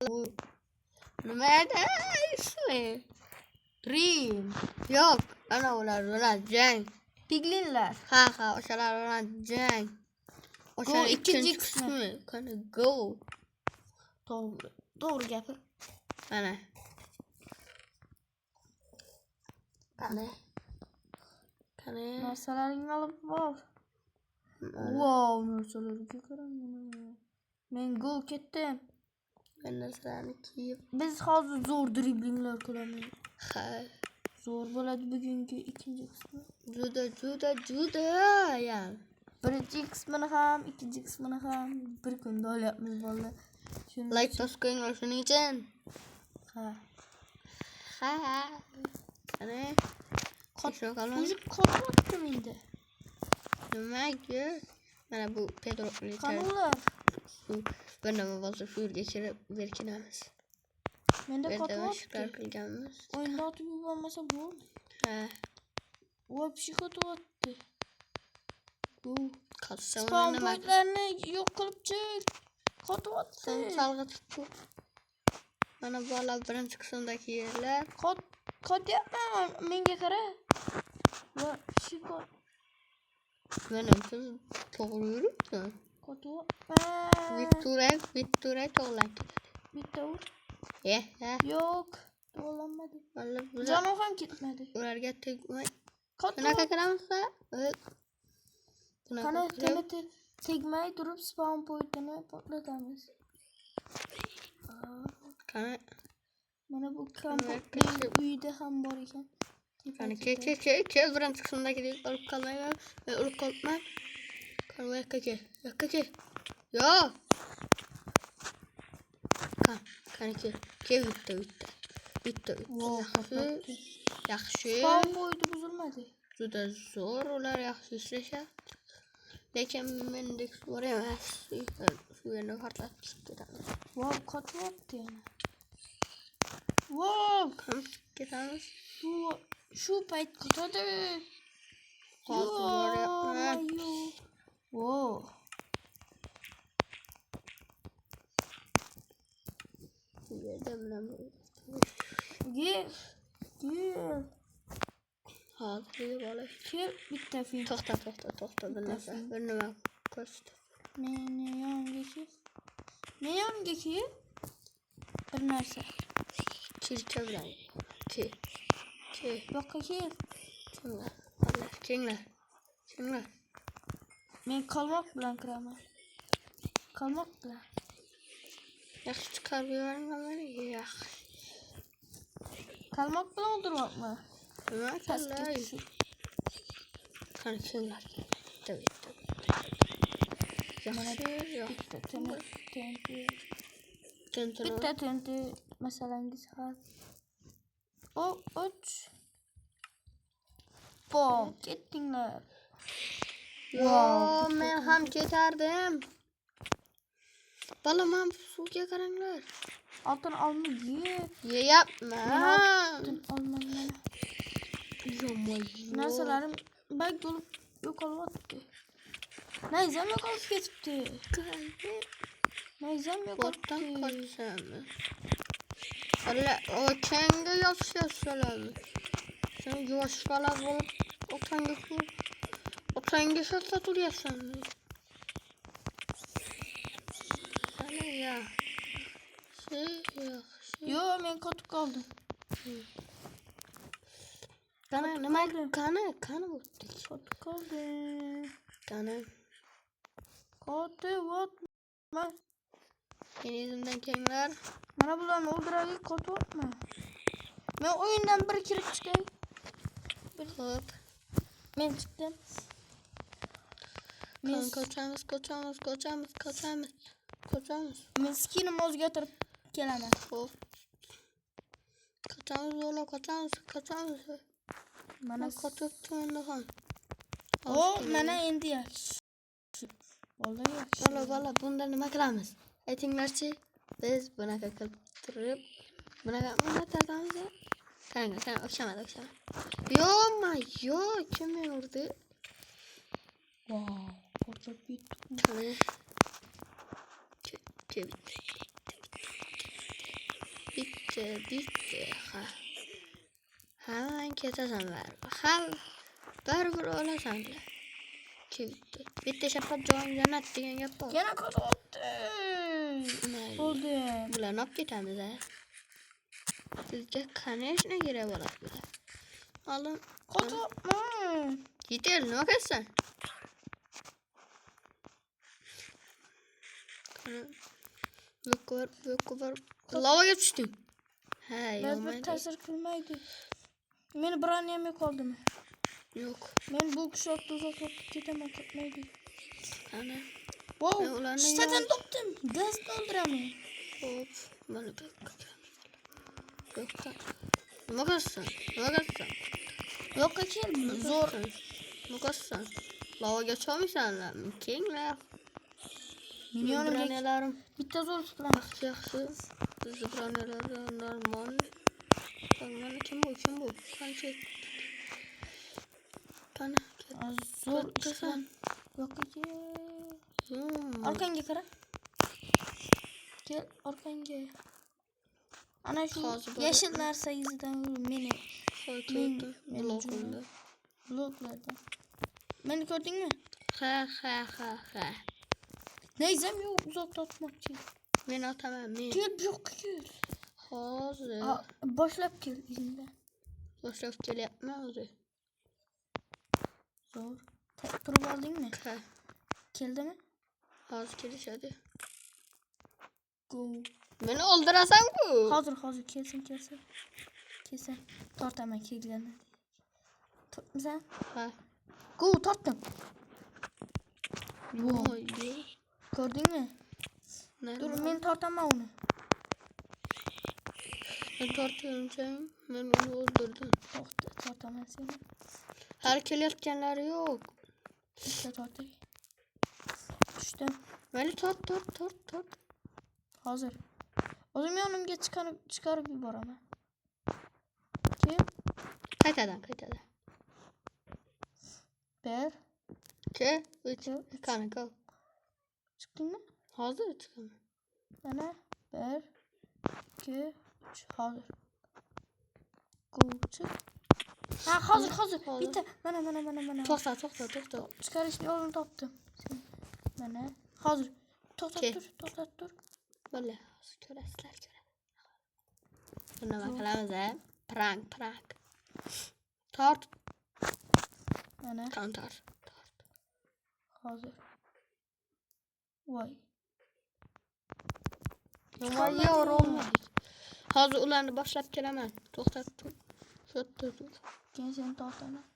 Bu nerede ismi? Dream. Yok. Ana ular Cenk. Piglinler. Ha oşalar ular Cenk. Oşalar ikinci kısmı. kısmı. Kana go. Doğru gapir. Ana. Kana. Narsalaring alıp bor. Wow, narsalarga qarang. Men go ketdim. Ben narsalarni kiyib. Biz hozir zo'r driblinglar qilamiz. Ha. Zo'r bo'ladi bugungi ikinci qismi. Juda ya. Birinchi qismini ham, ikkinchi qismini ham bir kunda olyapmiz bolalar. Like bosib qo'yinglar shuning uchun. Ha. Qani? Qo'shib qo'yapti menda. Nimaga? Mana bu Pedro Qanolar. Bir nima bo'lsa shu yerga kirib berkinamiz. Menda qo'tyapti qilganmiz. O'yinda otib yubormasa bo'ldi. Ha. Вообще qo'tyapti. Bu spawn pointlarni yo'q qilib chiq. Qo'tyapti. Chalg'itib. Mana bola birinchi qismdagi yerlar. Qo'tyapman, menga qara. Va shiko. Mana biz to'g'ri yuribdi. Qo'tyapman. Bitturay to'g'riladi. Bitta ur. Yo'q, to'g'rilanmadi. Jonim ham ketmadi. Ularga tegmay. Qanaqa Bunaqa qilamizda? Qana tegmay turib spawn pointini portlatamiz. Qana mana bu kompakt uyda ham bor ekan. Qani ke birinchi qismdagidek olib qolmayman. Men urib qolibman. Qani yoqqa ke. Yo'q. Qani ke bitta. Yaxshi. Spawn pointi buzilmadi. Juda zo'r ular yaxshi ishlashadi. Lekin mendek zo'r emas. Shu yerni portlatib ketamiz. Wow, qotyapti yana. Wow, ketamiz. Shu payt qotadi. Hozir boryapman. Wow. Bu yerda bilan Gel. Hozir bola. Bitta film. To'xta. Bir nima ko'rsat. Meni yonga ki. Bir narsa. Chirka bilan. Ke. Yo'qqa kel. Kenglar. Men qalmoq bilan kiraman. Qalmoq bilan. Yaxshi chiqarib yuboringlar. Yaxshi. Qalmoq bilan o'ldiryapmi? Nima qilay? Qani kenglar. Bitta. Bitta tenti masalangiz hal. Uch. Bom, ketdinglar. Yo, men ham ketardim. Bola, men suvga qaranglar. Oltin olma Yeyapman. Oltin olmaman. Yo'q. Narsalarim bak bo'lib yo'qolyapti. Nayzam yo'qolib ketibdi. Nayzam yo'qotdan qochsam. Alla, o kenga yopishsalarmi? Sen yoshqalar bo'lib otanga sotsa turyapsanmi? Ana ya. Yo'q, men qotib qoldim. Qani o'tdik. Qotib qoldim. Qani. Qotyapman. Menizimdan kenglar. Mana bularni o'ldiraylik, qotyapman. Men o'yindan bir kirib chiqay. Xo'p. Men chiqdim. Qochamiz. Men skinim o'zgartirib kelaman. Xo'p. Qochamiz. Mana qochibman ham. Mana endi yaxshi. Bola, bunda nima qilamiz? Aytinglarchi, biz bunaqa qilib turib, bunaqa qilamiz. Qani, o'xshamadi. Yo'q, kim meni urdi? Wow, qochib ketdim. Qani. bitti. Hemen ketasan ver. Baribir olasan bile. Bitti. Bitti şapat jo'n jannat degan gap bor. Yana kodu attı. Oldu. Bular nop ketamiz ha. Sizga конечно kerak bo'ladi bular. Olim Kodu atma. yeter, nima qilasan? Bu var. Lavaga tushding. Ha, Ben ta'sir qilmaydi. Meni bironiyam yo'q oldimi? Yo'q. Men bu kishini uzoqlab ketaman, ketmaydi. Ana. Wow, Ben ularni shtadan topdim. Gaz to'ldiraman. Hop, mana bak. Yo'qqa. Nima qilasan? Nima qilasan? Yo'qqa kel, zo'r. Nima qilasan? Lavaga tushmaysanlarmi? Kenglar. Milyonga Branelarim. bitta zo'r qilaman. Yaxshi. Bizni branelarim normal. Mana kim bu? Qancha? Qani? Zo'r ishlan. Yo'qqa kel. Orqangga qara. Kel, orqangga. Ana shu yashil narsa izidan meni bloklardan. Meni ko'rdingmi? Ha. Neyzem yo'q, uzoq tutmoqchi. Men otaman, men. Kel, bu yoqqa kel. Hozir. Boshlab kel izimdan. Boshlab kelyapman hozir. Zo'r. Turib oldingmi? Ha. Keldimi? Hozir kelishadi. Go. Meni o'ldirasan-ku. Hozir kelsin. Tortaman kelganda. Tortmisan? Ha. Go, tortdim. Voy. Ko'rdingmi? Dur, men tortaman uni. Men tortayotgan, men uni o'ldirdim. Tortaman seni. Hali kelayotganlari yo'q. Bitta tortay. Tushdim. Meni tort. Hozir. O'zim yonimga chiqarib yuboraman. Kel. Qaytadan. 1 2 3 qani go. Chiqdingmi? Hozir chiqaman. Mana 1 2 3 hozir. Go chiq. Ha, hozir. Bitta. Mana. To'xta. Chiqarishni yo'lini topdim. Mana. Hozir. To'xtat tur. Bo'la, ko'rasizlar. Buni nima qilamiz, ha? Prank. Tort. Mana. Tort. Hozir. Voy. Yorulmadik. Hozir ularni boshlab kelaman. To'xtat tur. Sotda tur. Keyin seni tortaman.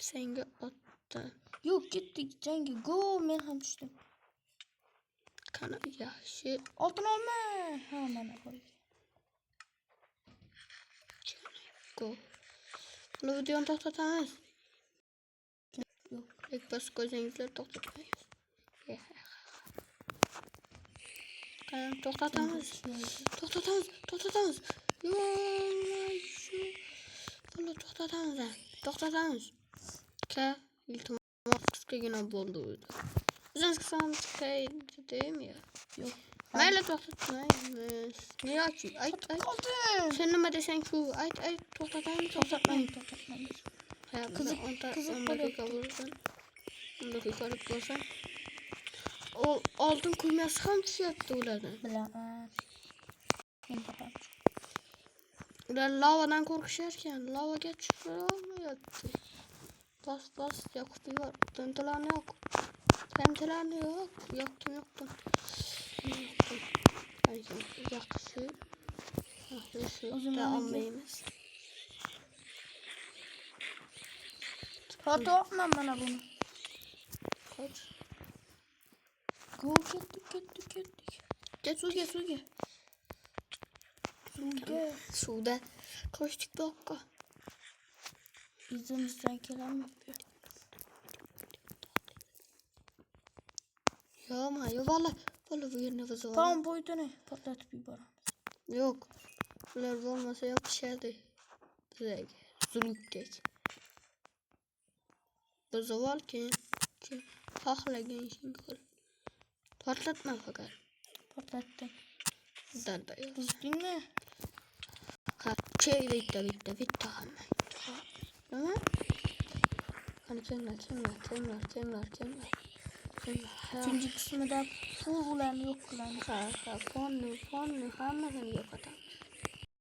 Senga otdi. Yo'q, ketdik jangga. Go, men ham tushdim. Qani yaxshi. Oltin olma. Ha, mana qo'y. Go. Bu videoni to'xtatamiz. Yo'q, Lek bas ko'zingizlar to'xtatmaymiz. Qani to'xtatamiz. Yo'q, to'xtatamiz. İltimos qisqagina bo'ldi o'zi. O'zingiz qisqamiz deymi ya? Yo'q. Mayli to'xtatmaymiz. Niyochi, ayt. Sen nima desang shu, ayt, to'xtatmaymiz. Ha, qiziq daqiqa bo'lsin. 10 daqiqa bo'lsin. O oltin kuymasi ham tushyapti ulardan. Bilaman. Ular lavadan qo'rqishar ekan, lavaga tusha olmayapti. Bas, yoqib yubor. Tintilarni yoq. Tintilarni yoq. Yoqdim. Yaxshi. O'zimda olmaymiz. Tortmoqman mana buni. Qoch. Go, ketdik. Get suvga. Suvda qochdik bu yoqqa. Izimizdan kelamiz. Yo'q, vallahi bu yerni biz olamiz. Tam boyutini portlatib yuboramiz. Yo'q. Ular bo'lmasa yopishadi. Bizga zulukdek. Biz avval keyin xohlagan ishing qil. Portlatma faqat. Patlattım. Buradan da yok. Düzgün mü? Ha, bitti. Ama hani kimler. İkinci kısmı da full ulan yok ulan. Fonu hammasını yok adam.